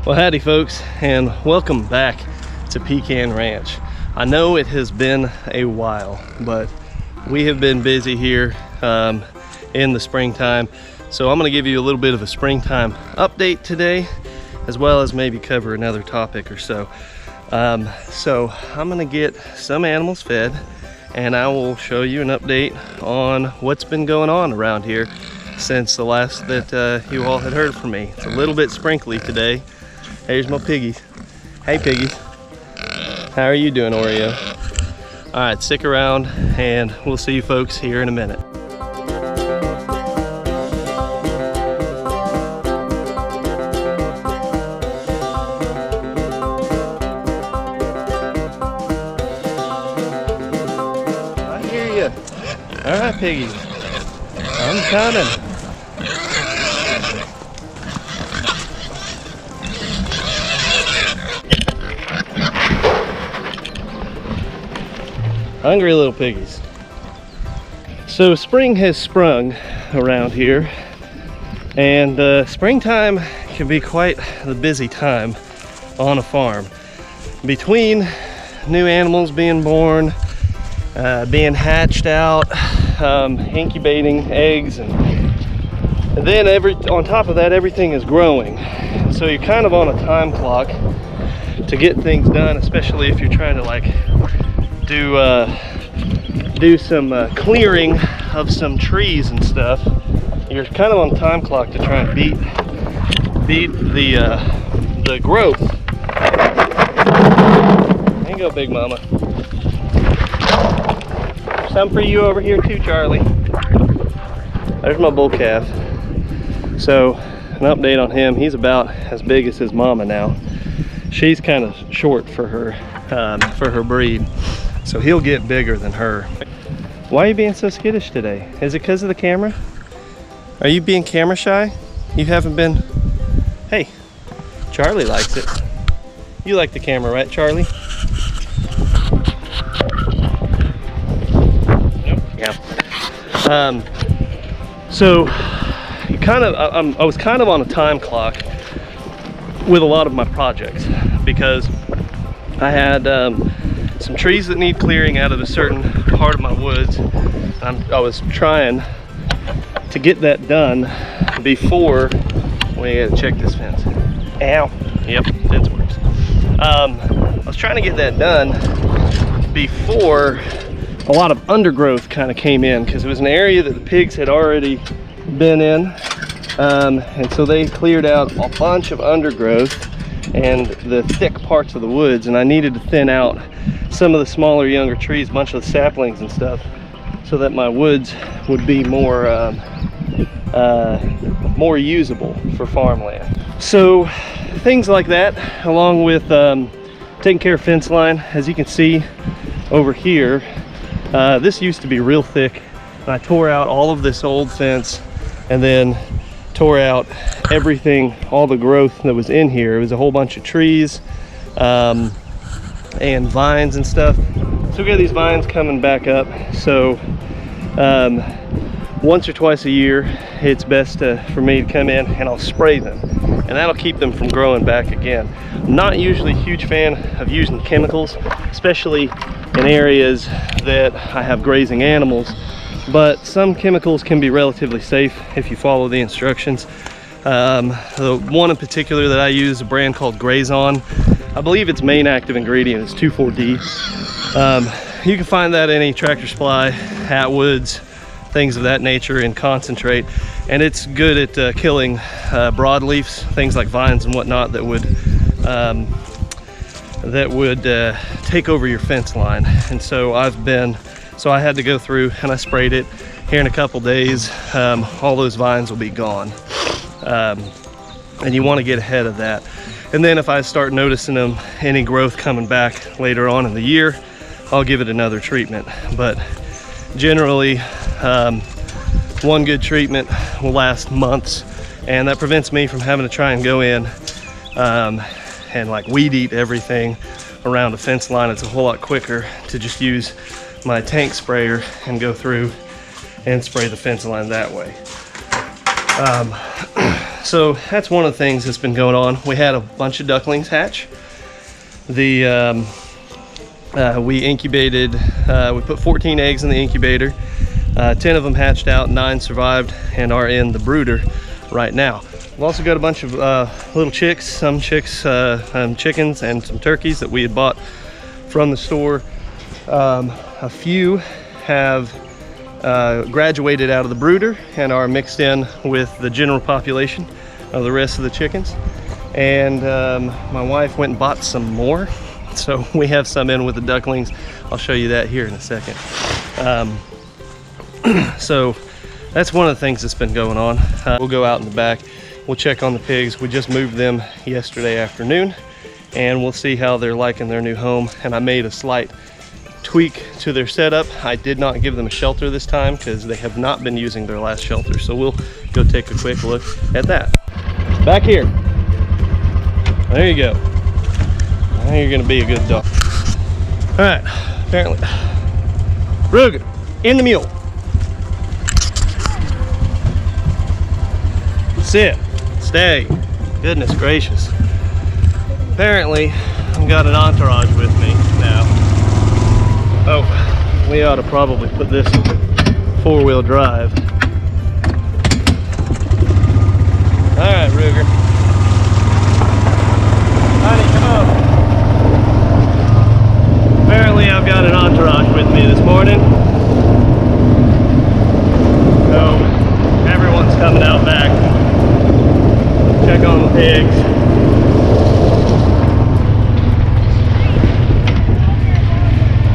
Well, howdy folks, and welcome back to Pecan Ranch. I know it has been a while, but we have been busy here in the springtime. So I'm gonna give you a little bit of a springtime update today, as well as maybe cover another topic or so. So I'm gonna get some animals fed, and I will show you an update on what's been going on around here since the last that you all had heard from me. It's a little bit sprinkly today. Here's my piggies. Hey piggies. How are you doing, Oreo? All right, stick around and we'll see you folks here in a minute. I hear you. All right, piggies. I'm coming. Hungry little piggies. So spring has sprung around here, and springtime can be quite the busy time on a farm. Between new animals being born, being hatched out, incubating eggs, and then on top of that, everything is growing. So you're kind of on a time clock to get things done, especially if you're trying to like do some clearing of some trees and stuff. You're kind of on time clock to try and beat the growth. There you go, big mama. Some for you over here too, Charlie. There's my bull calf. So an update on him. He's about as big as his mama now. She's kind of short for her breed. So he'll get bigger than her. Why are you being so skittish today? Is it because of the camera? Are you being camera shy? You haven't been? Hey, Charlie likes it. You like the camera, right, Charlie? Nope. Yeah. So I was kind of on a time clock with a lot of my projects because I had some trees that need clearing out of a certain part of my woods. I was trying to get that done before. We gotta check this fence. Ow. Yep, fence works. I was trying to get that done before a lot of undergrowth kind of came in, because it was an area that the pigs had already been in, and so they cleared out a bunch of undergrowth and the thick parts of the woods, and I needed to thin out some of the smaller younger trees, a bunch of the saplings and stuff, so that my woods would be more usable for farmland. So things like that, along with taking care of fence line. As you can see over here, this used to be real thick, and I tore out all of this old fence and then tore out everything, all the growth that was in here. It was a whole bunch of trees and vines and stuff. So we got these vines coming back up. So once or twice a year, it's best for me to come in and I'll spray them, and that'll keep them from growing back again. I'm not usually a huge fan of using chemicals, especially in areas that I have grazing animals, but some chemicals can be relatively safe if you follow the instructions. The one in particular that I use, a brand called Grazon. I believe its main active ingredient is 2,4-D. You can find that in any Tractor Supply, Atwoods, things of that nature in concentrate, and it's good at killing broadleafs, things like vines and whatnot that would take over your fence line. And so I had to go through and I sprayed it. Here in a couple days, all those vines will be gone, and you want to get ahead of that. And then if I start noticing any growth coming back later on in the year, I'll give it another treatment. But generally, one good treatment will last months, and that prevents me from having to try and go in and like weed eat everything around a fence line. It's a whole lot quicker to just use my tank sprayer and go through and spray the fence line that way. So that's one of the things that's been going on. We had a bunch of ducklings hatch. We incubated, we put 14 eggs in the incubator. 10 of them hatched out, 9 survived and are in the brooder right now. We've also got a bunch of little chicks, some chicks, chickens and some turkeys that we had bought from the store. A few have graduated out of the brooder and are mixed in with the general population of the rest of the chickens. And my wife went and bought some more. So we have some in with the ducklings. I'll show you that here in a second. So that's one of the things that's been going on. We'll go out in the back. We'll check on the pigs. We just moved them yesterday afternoon and we'll see how they're liking their new home. And I made a slight tweak to their setup. I did not give them a shelter this time because they have not been using their last shelter. So we'll go take a quick look at that. Back here. There you go. Now you're gonna be a good dog. All right, apparently. Ruger, in the mule. Sit, stay. Goodness gracious. Apparently, I've got an entourage with me now. Oh, we ought to probably put this in 4-wheel drive. All right, Ruger. Honey, come on. Apparently I've got an entourage with me this morning. So everyone's coming out back. Check on the pigs.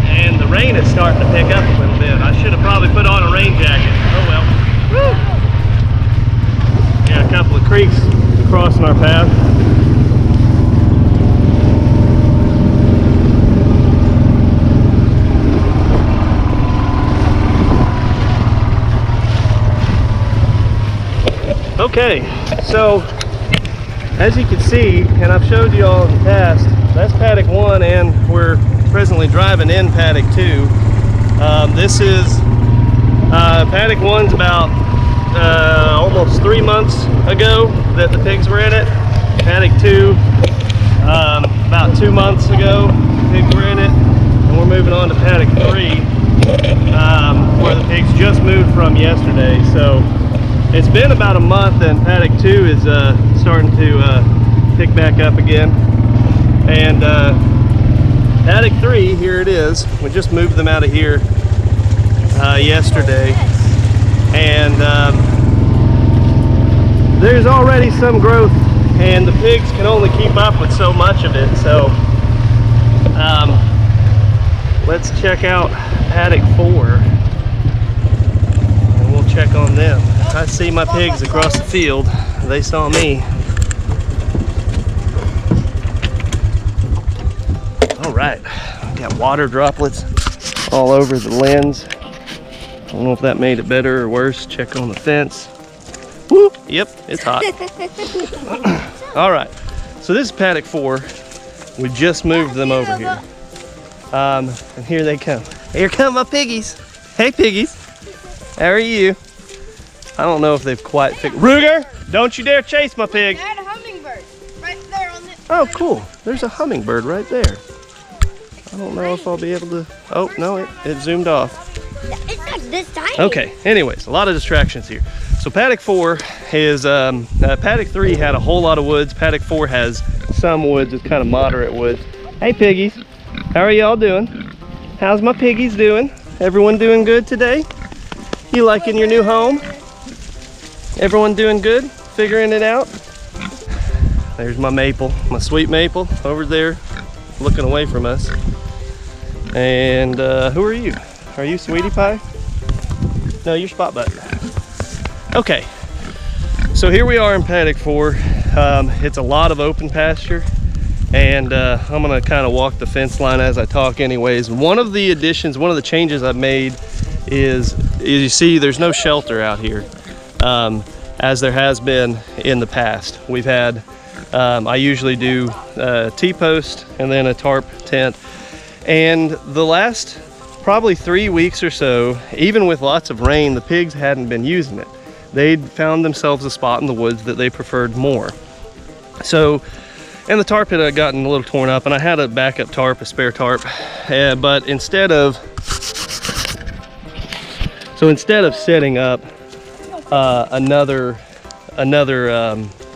And the rain is starting to pick up a little bit. I should have probably put on a rain jacket. Oh well. Woo! Yeah, a couple of creeks crossing our path. Okay, so as you can see, and I've showed you all in the past, that's paddock 1 and we're presently driving in paddock 2. This is paddock 1's about almost 3 months ago that the pigs were in it. Paddock 2 about 2 months ago the pigs were in it, and we're moving on to paddock 3 where the pigs just moved from yesterday. So it's been about a month and paddock 2 is starting to pick back up again. And paddock 3, here it is. We just moved them out of here yesterday. And there's already some growth and the pigs can only keep up with so much of it. So let's check out paddock 4 and we'll check on them. I see my pigs across the field. They saw me. All right, got water droplets all over the lens. I don't know if that made it better or worse. Check on the fence. Woo! Yep, it's hot. All right, so this is paddock 4. We just moved them over here. And here they come. Here come my piggies. Hey piggies, how are you? I don't know if they've quite figured. Ruger, don't you dare chase my pig. I had a hummingbird right there on the. Oh, cool. There's a hummingbird right there. I don't know if I'll be able to. Oh, no, it zoomed off. It's not this tiny. Okay, anyways, a lot of distractions here. So paddock 4 is, paddock 3 had a whole lot of woods. Paddock 4 has some woods. It's kind of moderate woods. Hey, piggies. How are y'all doing? How's my piggies doing? Everyone doing good today? You liking your new home? Everyone doing good? Figuring it out? There's my maple, my sweet maple over there looking away from us. And who are you? Are you Sweetie Pie? No, you're Spot Button. Okay, so here we are in paddock 4. It's a lot of open pasture, and I'm gonna kind of walk the fence line as I talk anyways. One of the additions, one of the changes I've made is you see there's no shelter out here. As there has been in the past. We've had, I usually do a T-post and then a tarp tent. And the last probably 3 weeks or so, even with lots of rain, the pigs hadn't been using it. they'd found themselves a spot in the woods that they preferred more. So, and the tarp had gotten a little torn up, and I had a backup tarp, a spare tarp, but instead of setting up another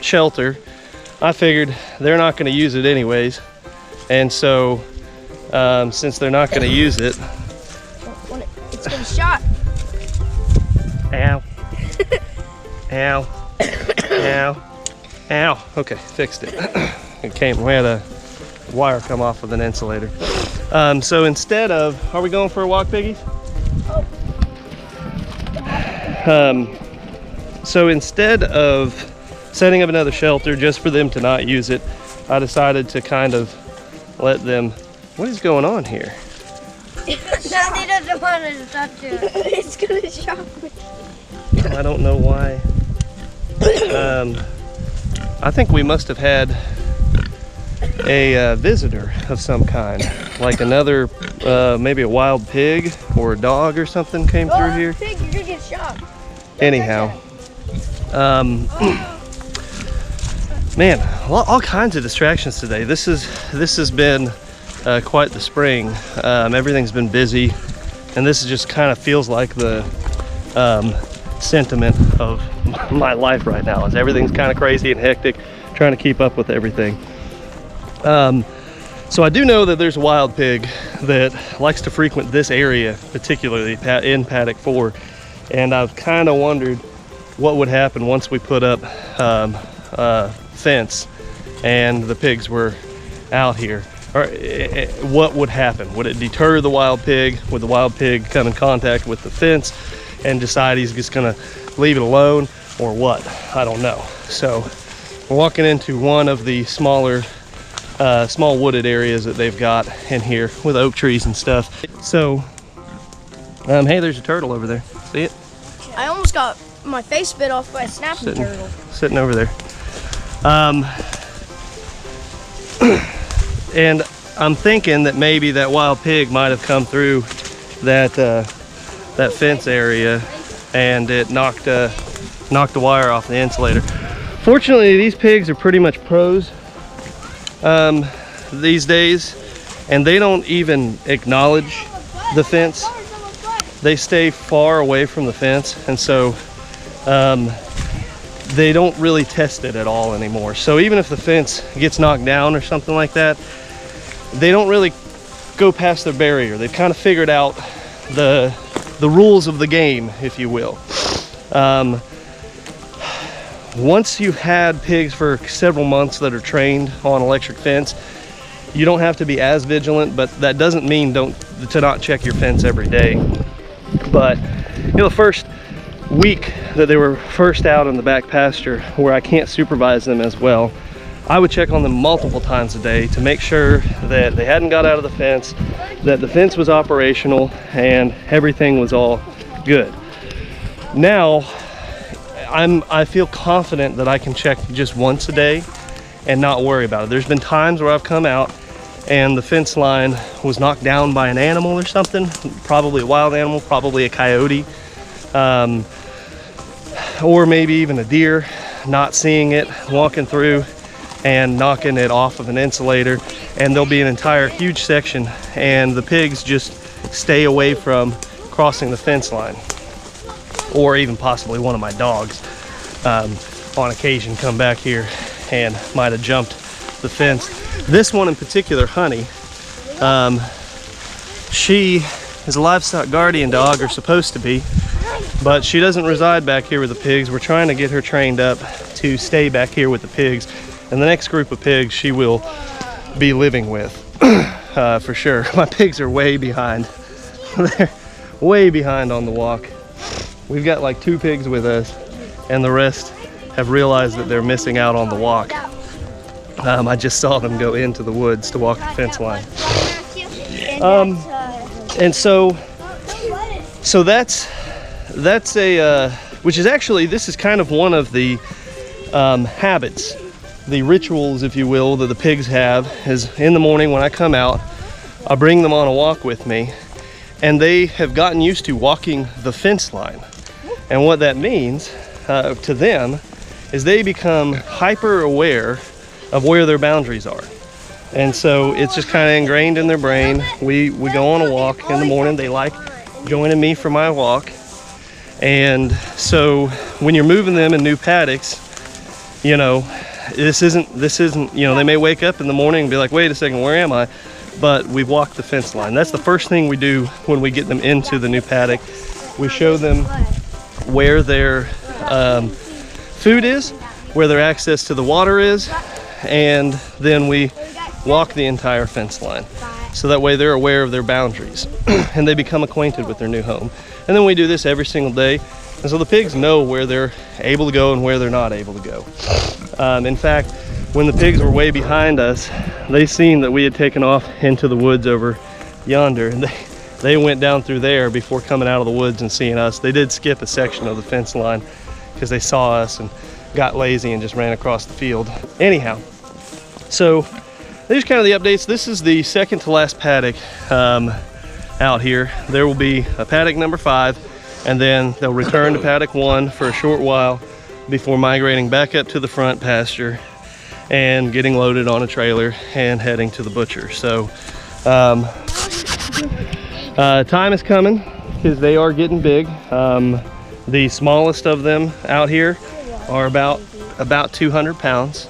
shelter, I figured they're not going to use it anyways, and so since they're not going to use it, It's gonna shot. ow, ow, ow, ow. Okay, fixed it. We had a wire come off with an insulator. So instead of, are we going for a walk, piggies? So instead of setting up another shelter just for them to not use it, I decided to kind of let them, what is going on here? Daddy doesn't want us to touch it. It's gonna shock me. I don't know why. I think we must have had a visitor of some kind, like another, maybe a wild pig or a dog or something came through here. Pig, you're gonna get shocked. Anyhow, man, all kinds of distractions today. This has been quite the spring. Everything's been busy, and this just kind of feels like the sentiment of my life right now. Is everything's kind of crazy and hectic, trying to keep up with everything. So I do know that there's a wild pig that likes to frequent this area, particularly in paddock 4, and I've kind of wondered what would happen once we put up fence and the pigs were out here. Or what would happen? Would it deter the wild pig? Would the wild pig come in contact with the fence and decide he's just gonna leave it alone, or what? I don't know. So we're walking into one of the smaller small wooded areas that they've got in here with oak trees and stuff. So hey, there's a turtle over there. See it? I almost got my face bit off by a snapping turtle. Sitting over there. And I'm thinking that maybe that wild pig might have come through that fence area, and it knocked the wire off the insulator. Fortunately, these pigs are pretty much pros these days, and they don't even acknowledge the fence. They stay far away from the fence, and so they don't really test it at all anymore. So even if the fence gets knocked down or something like that, they don't really go past their barrier. They've kind of figured out the rules of the game, if you will. Once you've had pigs for several months that are trained on electric fence, you don't have to be as vigilant, but that doesn't mean to not check your fence every day. But you know, the first week that they were first out in the back pasture, where I can't supervise them as well, I would check on them multiple times a day to make sure that they hadn't got out of the fence, that the fence was operational, and everything was all good. Now I feel confident that I can check just once a day and not worry about it. There's been times where I've come out and the fence line was knocked down by an animal or something, probably a wild animal, probably a coyote, or maybe even a deer, not seeing it, walking through and knocking it off of an insulator, and there'll be an entire huge section and the pigs just stay away from crossing the fence line. Or even possibly one of my dogs on occasion come back here and might have jumped the fence. This one in particular, Honey, she is a livestock guardian dog, or supposed to be, but she doesn't reside back here with the pigs. We're trying to get her trained up to stay back here with the pigs, and the next group of pigs she will be living with for sure. My pigs are way behind. They're way behind on the walk. We've got like 2 pigs with us, and the rest have realized that they're missing out on the walk. I just saw them go into the woods to walk the fence line. And so that's a, which is actually, this is kind of one of the habits, the rituals, if you will, that the pigs have, is in the morning when I come out, I bring them on a walk with me, and they have gotten used to walking the fence line. And what that means to them is they become hyper aware of where their boundaries are. And so it's just kind of ingrained in their brain. We go on a walk in the morning. They like joining me for my walk. And so when you're moving them in new paddocks, you know, this isn't, you know, they may wake up in the morning and be like, wait a second, where am I? But we've walked the fence line. That's the first thing we do when we get them into the new paddock. We show them where their food is, where their access to the water is, and then we walk the entire fence line. So that way they're aware of their boundaries and they become acquainted with their new home. And then we do this every single day. And so the pigs know where they're able to go and where they're not able to go. In fact, when the pigs were way behind us, they seen that we had taken off into the woods over yonder, and they went down through there before coming out of the woods and seeing us. They did skip a section of the fence line because they saw us and got lazy and just ran across the field. Anyhow, so these are kind of the updates. This is the second to last paddock out here. There will be a paddock number 5, and then they'll return to paddock 1 for a short while before migrating back up to the front pasture and getting loaded on a trailer and heading to the butcher. So time is coming because they are getting big. The smallest of them out here are about 200 pounds.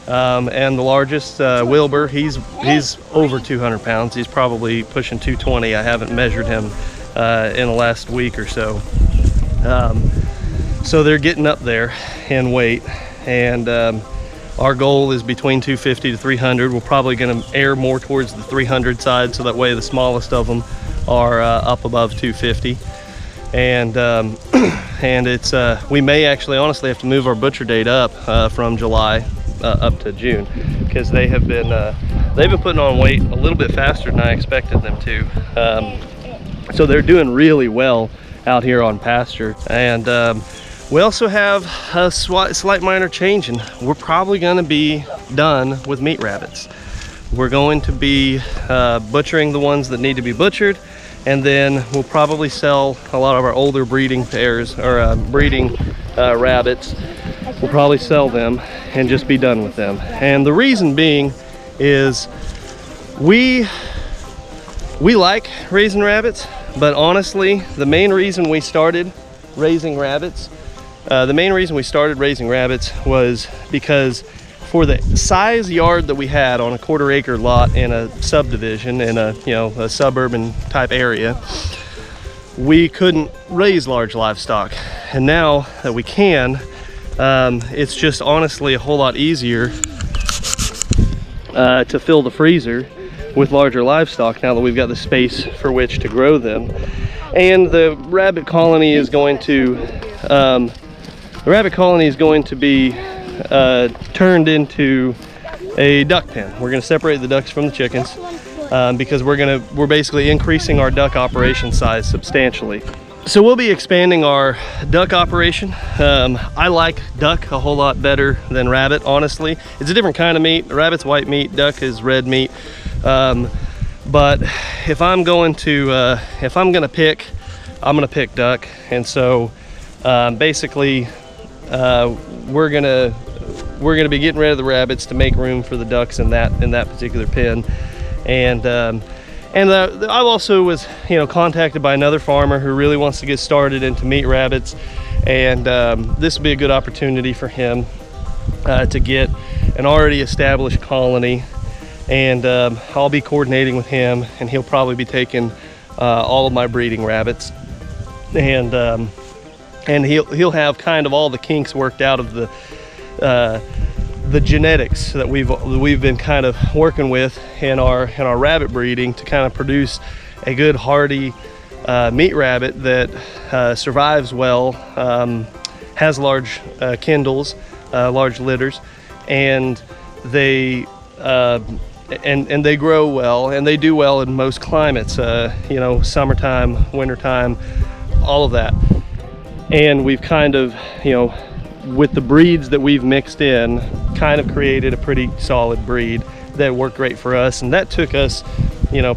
And the largest, Wilbur, he's over 200 pounds. He's probably pushing 220. I haven't measured him in the last week or so. So they're getting up there in weight, and our goal is between 250 to 300. We're probably going to err more towards the 300 side, so that way the smallest of them are up above 250. And and it's we may actually honestly have to move our butcher date up from July up to June, because they've been putting on weight a little bit faster than I expected them to. So they're doing really well out here on pasture. And we also have a slight minor change, and we're probably going to be done with meat rabbits. We're going to be butchering the ones that need to be butchered, and then we'll probably sell a lot of our older breeding pairs, or breeding rabbits. We'll probably sell them and just be done with them. And the reason being is we like raising rabbits, but honestly, the main reason we started raising rabbits was because for the size yard that we had on a 1/4 acre lot in a subdivision in a suburban type area, we couldn't raise large livestock. And now that we can, it's just honestly a whole lot easier to fill the freezer with larger livestock now that we've got the space for which to grow them. And the rabbit colony is going to be turned into a duck pen. We're going to separate the ducks from the chickens because we're basically increasing our duck operation size substantially. So we'll be expanding our duck operation. I like duck a whole lot better than rabbit, honestly. It's a different kind of meat. Rabbit's white meat, duck is red meat. But if I'm gonna pick, I'm gonna pick duck. And so basically we're gonna be getting rid of the rabbits to make room for the ducks in that particular pen. And I also was, contacted by another farmer who really wants to get started into meat rabbits, and this would be a good opportunity for him to get an already established colony. And I'll be coordinating with him, and he'll probably be taking all of my breeding rabbits, and he'll have kind of all the kinks worked out of the genetics that we've been kind of working with in our rabbit breeding to kind of produce a good hardy meat rabbit that survives well, has large kindles, large litters, and they grow well, and they do well in most climates, summertime, wintertime, all of that. And we've kind of, with the breeds that we've mixed in, kind of created a pretty solid breed that worked great for us. And that took us,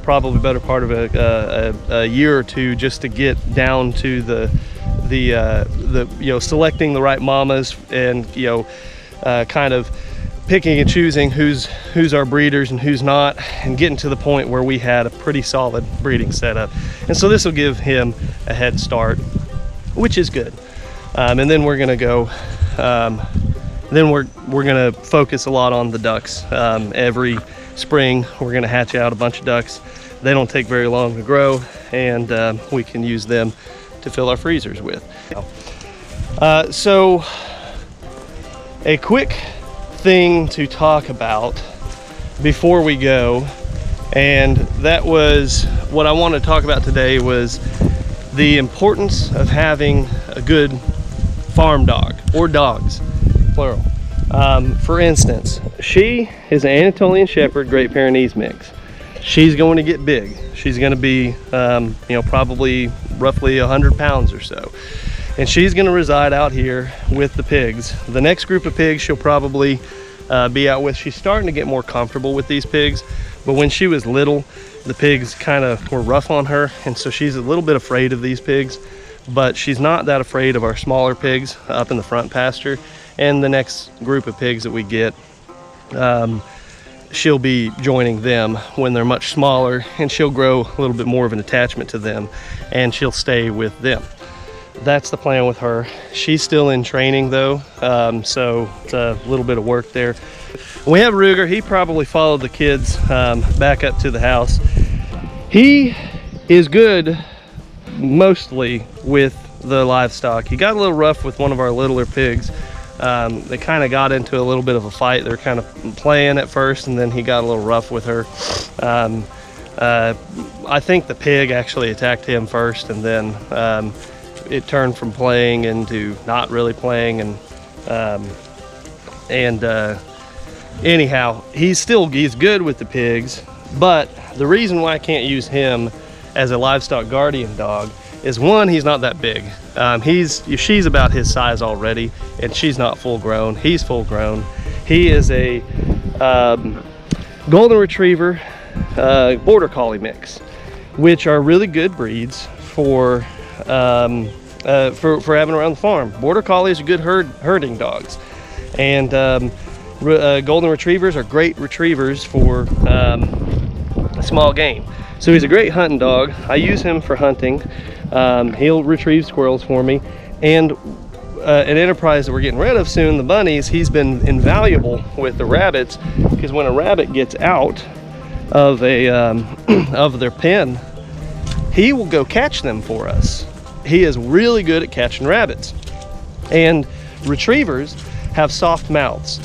probably the better part of a year or two just to get down to the selecting the right mamas, and kind of picking and choosing who's our breeders and who's not, and getting to the point where we had a pretty solid breeding setup. And so this will give him a head start, which is good. And then we're gonna go, then we're gonna focus a lot on the ducks. Every spring we're gonna hatch out a bunch of ducks. They don't take very long to grow, and we can use them to fill our freezers with. So a quick thing to talk about before we go, and that was what I want to talk about today, was the importance of having a good farm dog, or dogs, plural. For instance, she is an Anatolian Shepherd Great Pyrenees mix. She's going to get big. She's going to be probably roughly 100 pounds or so, and she's going to reside out here with the pigs. The next group of pigs she'll probably be out with. She's starting to get more comfortable with these pigs, but when she was little, the pigs kind of were rough on her, and so she's a little bit afraid of these pigs. But she's not that afraid of our smaller pigs up in the front pasture. And the next group of pigs that we get, she'll be joining them when they're much smaller, and she'll grow a little bit more of an attachment to them, and she'll stay with them. That's the plan with her. She's still in training though, so it's a little bit of work there. We have Ruger. He probably followed the kids back up to the house. He is good mostly with the livestock. He got a little rough with one of our littler pigs. They kind of got into a little bit of a fight. They were kind of playing at first, and then he got a little rough with her. I think the pig actually attacked him first, and then it turned from playing into not really playing, and anyhow, he's good with the pigs. But the reason why I can't use him as a livestock guardian dog is, one, he's not that big. She's about his size already, and she's not full grown. He's full grown. He is a golden retriever border collie mix, which are really good breeds for having around the farm. Border collies are good herding dogs, and golden retrievers are great retrievers for small game. So he's a great hunting dog. I use him for hunting. He'll retrieve squirrels for me, and an enterprise that we're getting rid of soon, the bunnies, he's been invaluable with the rabbits, because when a rabbit gets out of of their pen, he will go catch them for us. He is really good at catching rabbits. And retrievers have soft mouths.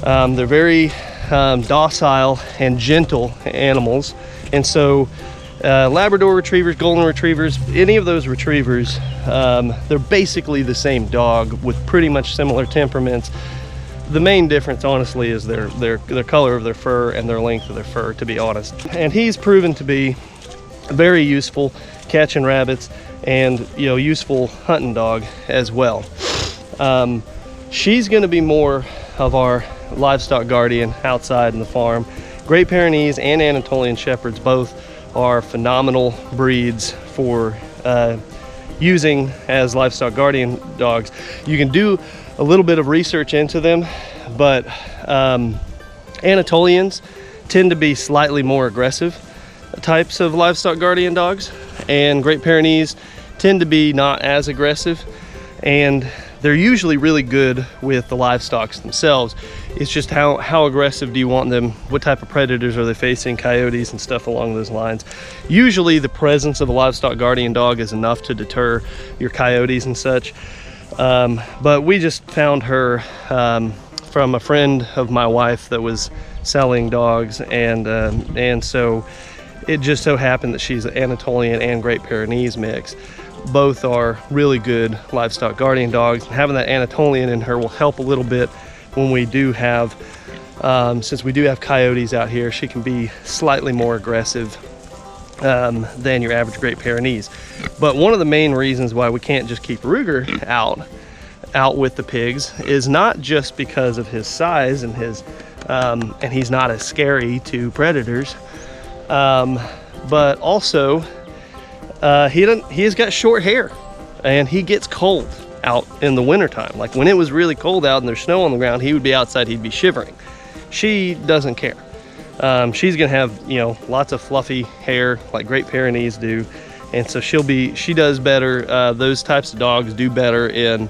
They're very docile and gentle animals, and so Labrador retrievers, golden retrievers, any of those retrievers, they're basically the same dog with pretty much similar temperaments. The main difference, honestly, is their color of their fur and their length of their fur, to be honest. And he's proven to be very useful catching rabbits, and useful hunting dog as well. She's going to be more of our livestock guardian outside in the farm. Great Pyrenees and Anatolian Shepherds both are phenomenal breeds for using as livestock guardian dogs. You can do a little bit of research into them, but Anatolians tend to be slightly more aggressive types of livestock guardian dogs, and Great Pyrenees tend to be not as aggressive, and they're usually really good with the livestock themselves. It's just how aggressive do you want them? What type of predators are they facing? Coyotes and stuff along those lines. Usually the presence of a livestock guardian dog is enough to deter your coyotes and such. But we just found her from a friend of my wife that was selling dogs, and so it just so happened that she's an Anatolian and Great Pyrenees mix. Both are really good livestock guardian dogs. Having that Anatolian in her will help a little bit when we do have, since we do have coyotes out here. She can be slightly more aggressive than your average Great Pyrenees. But one of the main reasons why we can't just keep Ruger out with the pigs is not just because of his size and and he's not as scary to predators, but also he has got short hair, and he gets cold out in the wintertime. Like when it was really cold out and there's snow on the ground, he would be outside, he'd be shivering. She doesn't care. She's gonna have, you know, lots of fluffy hair like Great Pyrenees do, and so she does better. Those types of dogs do better in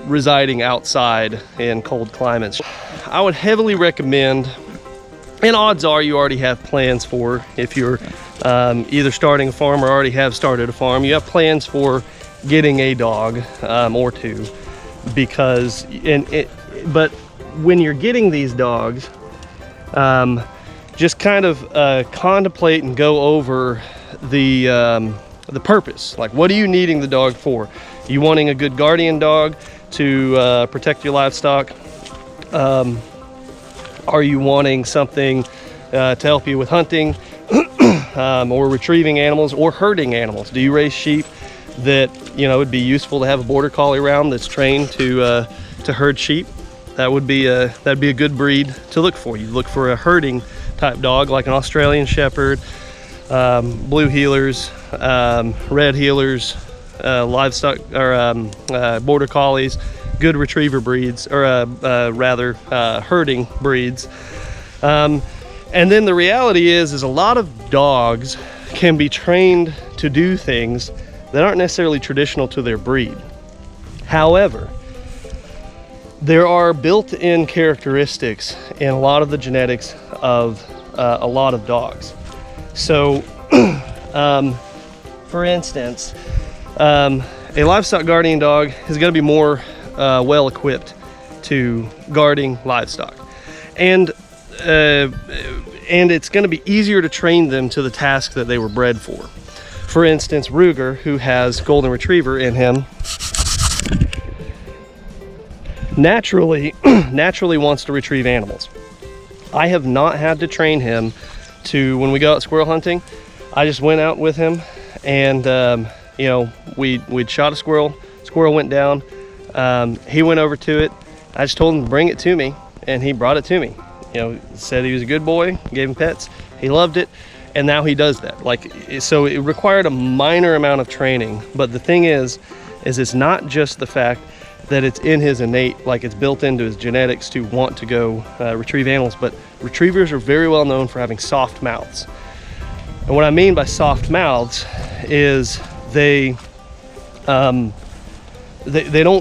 residing outside in cold climates. I would heavily recommend, and odds are you already have plans for, if you're either starting a farm or already have started a farm, you have plans for getting a dog or two, because but when you're getting these dogs, just kind of contemplate and go over the purpose. Like, what are you needing the dog for? You wanting a good guardian dog to protect your livestock? Are you wanting something to help you with hunting or retrieving animals or herding animals? Do you raise sheep that, you know, it'd be useful to have a border collie around that's trained to herd sheep? That'd be a good breed to look for. You look for a herding type dog like an Australian Shepherd, blue heelers, red heelers, livestock or border collies, good retriever breeds, or rather herding breeds. And then the reality is a lot of dogs can be trained to do things that aren't necessarily traditional to their breed. However, there are built-in characteristics in a lot of the genetics of a lot of dogs. So, for instance, a livestock guardian dog is going to be more well equipped to guarding livestock, and it's going to be easier to train them to the task that they were bred for. For instance, Ruger, who has golden retriever in him, naturally wants to retrieve animals. I have not had to train him to, when we go out squirrel hunting, I just went out with him, and you know, we'd shot a squirrel went down, he went over to it, I just told him to bring it to me, and he brought it to me. You know, said he was a good boy, gave him pets, he loved it, and now he does that. Like, so it required a minor amount of training, but the thing is it's not just the fact that it's in his innate, like it's built into his genetics to want to go retrieve animals, but retrievers are very well known for having soft mouths. And what I mean by soft mouths is they don't,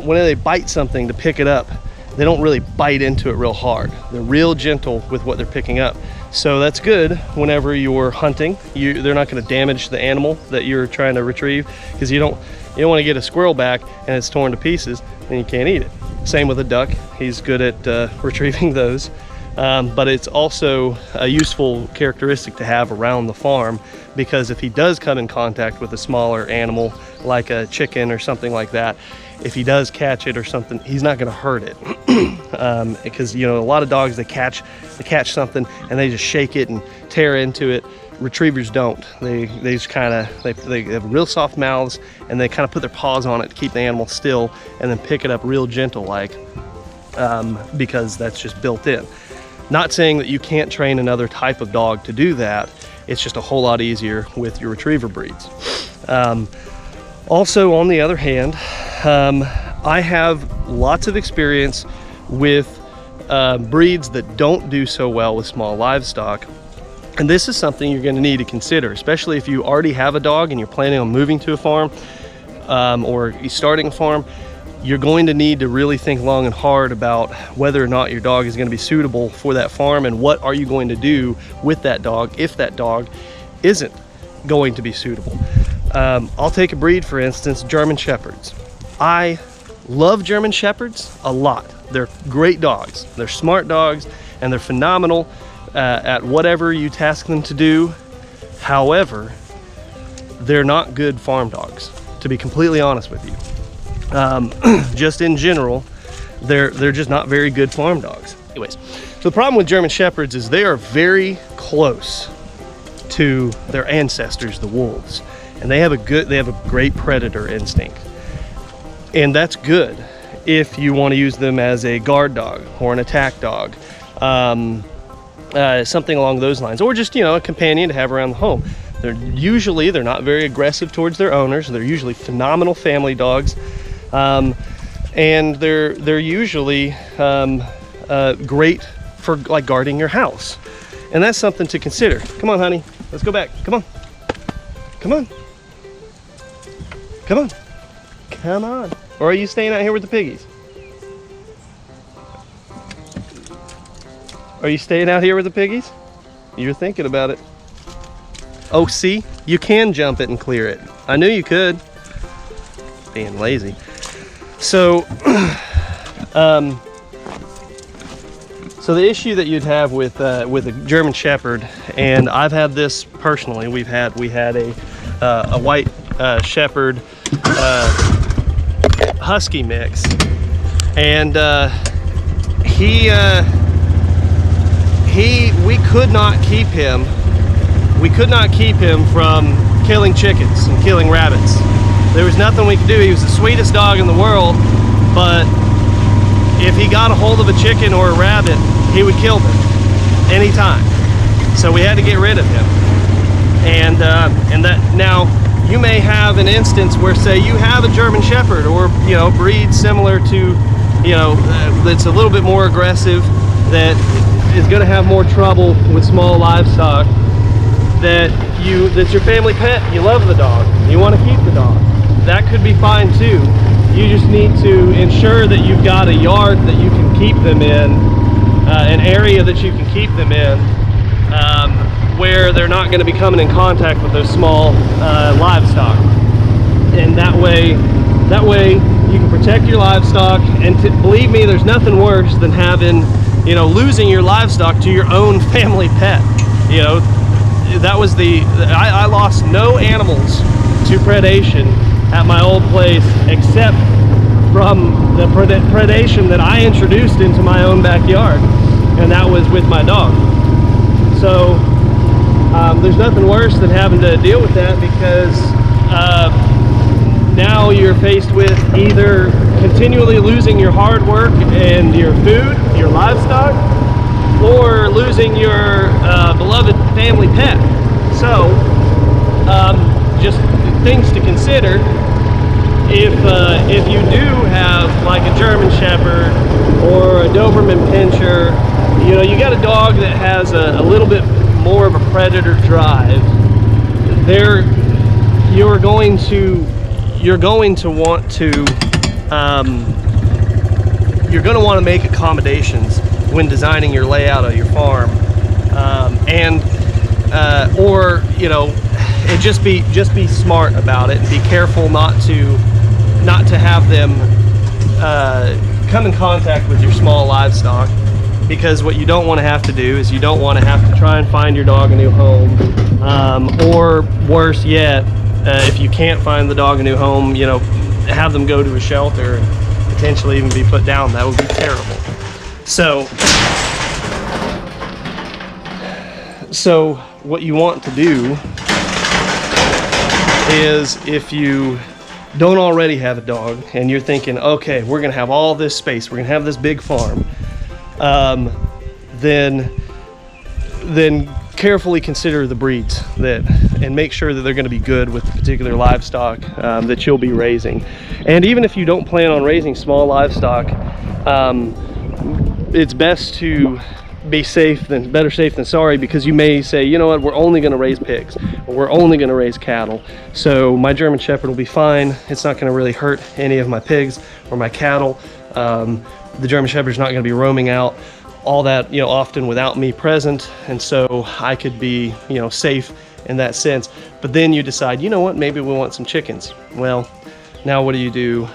when they bite something to pick it up, they don't really bite into it real hard. They're real gentle with what they're picking up. So that's good whenever you're hunting. They're not going to damage the animal that you're trying to retrieve, because you don't want to get a squirrel back and it's torn to pieces and you can't eat it. Same with a duck. He's good at retrieving those. But it's also a useful characteristic to have around the farm, because if he does come in contact with a smaller animal like a chicken or something like that, if he does catch it or something, he's not going to hurt it. Because, you know, a lot of dogs, they catch something and they just shake it and tear into it. Retrievers don't. They just kind of, they have real soft mouths, and they kind of put their paws on it to keep the animal still, and then pick it up real gentle like, because that's just built in. Not saying that you can't train another type of dog to do that. It's just a whole lot easier with your retriever breeds. Also, on the other hand, I have lots of experience with breeds that don't do so well with small livestock. And this is something you're going to need to consider, especially if you already have a dog and you're planning on moving to a farm, or you're starting a farm. You're going to need to really think long and hard about whether or not your dog is going to be suitable for that farm, and what are you going to do with that dog if that dog isn't going to be suitable. I'll take a breed, for instance, German Shepherds. I love German Shepherds a lot. They're great dogs. They're smart dogs, and they're phenomenal at whatever you task them to do. However, they're not good farm dogs, to be completely honest with you. Just in general, they're just not very good farm dogs. Anyways, so the problem with German Shepherds is they are very close to their ancestors, the wolves, and they have a great predator instinct, and that's good if you want to use them as a guard dog or an attack dog, something along those lines, or just, you know, a companion to have around the home. They're not very aggressive towards their owners. They're usually phenomenal family dogs. and they're usually great for like guarding your house, and that's something to consider. Come on, honey, let's go back. Come on, come on, come on, come on. Or are you staying out here with the piggies? Are you staying out here with the piggies? You're thinking about it. Oh, see, you can jump it and clear it. I knew you could. Being lazy. So, so the issue that you'd have with a German Shepherd, and I've had this personally. We had a white Shepherd Husky mix, and we could not keep him. We could not keep him from killing chickens and killing rabbits. There was nothing we could do. He was the sweetest dog in the world, but if he got a hold of a chicken or a rabbit, he would kill them anytime. So we had to get rid of him. And that now you may have an instance where, say, you have a German Shepherd or breed similar to that's a little bit more aggressive, that is going to have more trouble with small livestock, that's your family pet. You love the dog, you want to keep the dog. That could be fine too. You just need to ensure that you've got a yard that you can keep them in, an area that you can keep them in, where they're not going to be coming in contact with those small livestock. And that way you can protect your livestock. And believe me, there's nothing worse than having, losing your livestock to your own family pet. That was I lost no animals to predation at my old place, except from the predation that I introduced into my own backyard, and that was with my dog. So there's nothing worse than having to deal with that, because now you're faced with either continually losing your hard work and your food, your livestock, or losing your beloved family pet. So just things to consider if you do have like a German Shepherd or a Doberman Pinscher. You got a dog that has a little bit more of a predator drive. You're going to want to make accommodations when designing your layout of your farm, and just be smart about it, and be careful not to have them come in contact with your small livestock, because what you don't want to have to do is you don't want to have to try and find your dog a new home, or worse yet, if you can't find the dog a new home, have them go to a shelter and potentially even be put down. That would be terrible. So what you want to do is, if you don't already have a dog and you're thinking, okay, we're gonna have all this space, we're gonna have this big farm, then carefully consider the breeds and make sure that they're going to be good with the particular livestock that you'll be raising. And even if you don't plan on raising small livestock, it's best to be better safe than sorry, because you may say, you know what, we're only going to raise pigs, or we're only going to raise cattle, so my German Shepherd will be fine. It's not going to really hurt any of my pigs or my cattle. The German Shepherd's not going to be roaming out all that often without me present, and so I could be safe in that sense. But then you decide, you know what, maybe we want some chickens. Well, now what do you do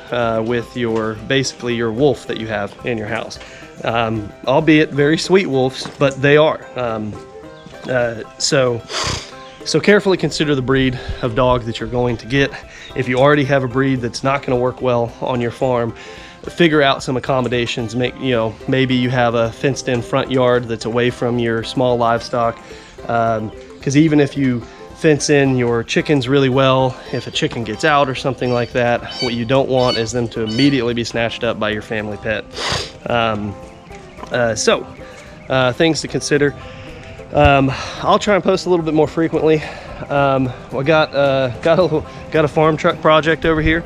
with basically your wolf that you have in your house? Albeit very sweet wolves, but they are. So carefully consider the breed of dog that you're going to get. If you already have a breed that's not going to work well on your farm, figure out some accommodations. Maybe you have a fenced-in front yard that's away from your small livestock, because even if you fence in your chickens really well, if a chicken gets out or something like that, what you don't want is them to immediately be snatched up by your family pet. Things to consider. I'll try and post a little bit more frequently. I got a farm truck project over here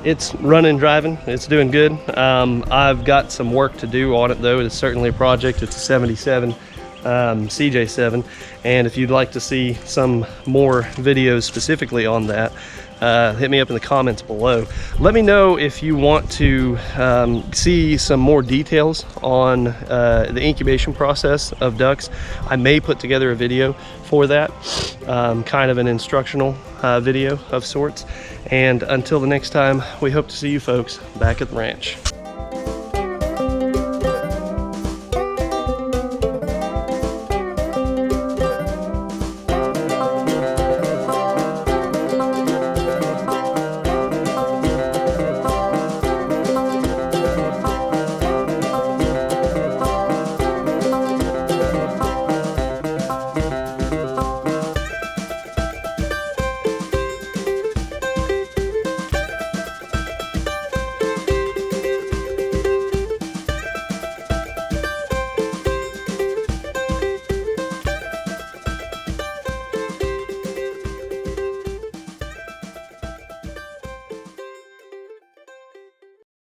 It's running, driving, it's doing good. I've got some work to do on it though. It's certainly a project. It's a 77 CJ7, and if you'd like to see some more videos specifically on that, hit me up in the comments below. Let me know if you want to see some more details on the incubation process of ducks. I may put together a video for that, kind of an instructional video of sorts. And until the next time, we hope to see you folks back at the ranch.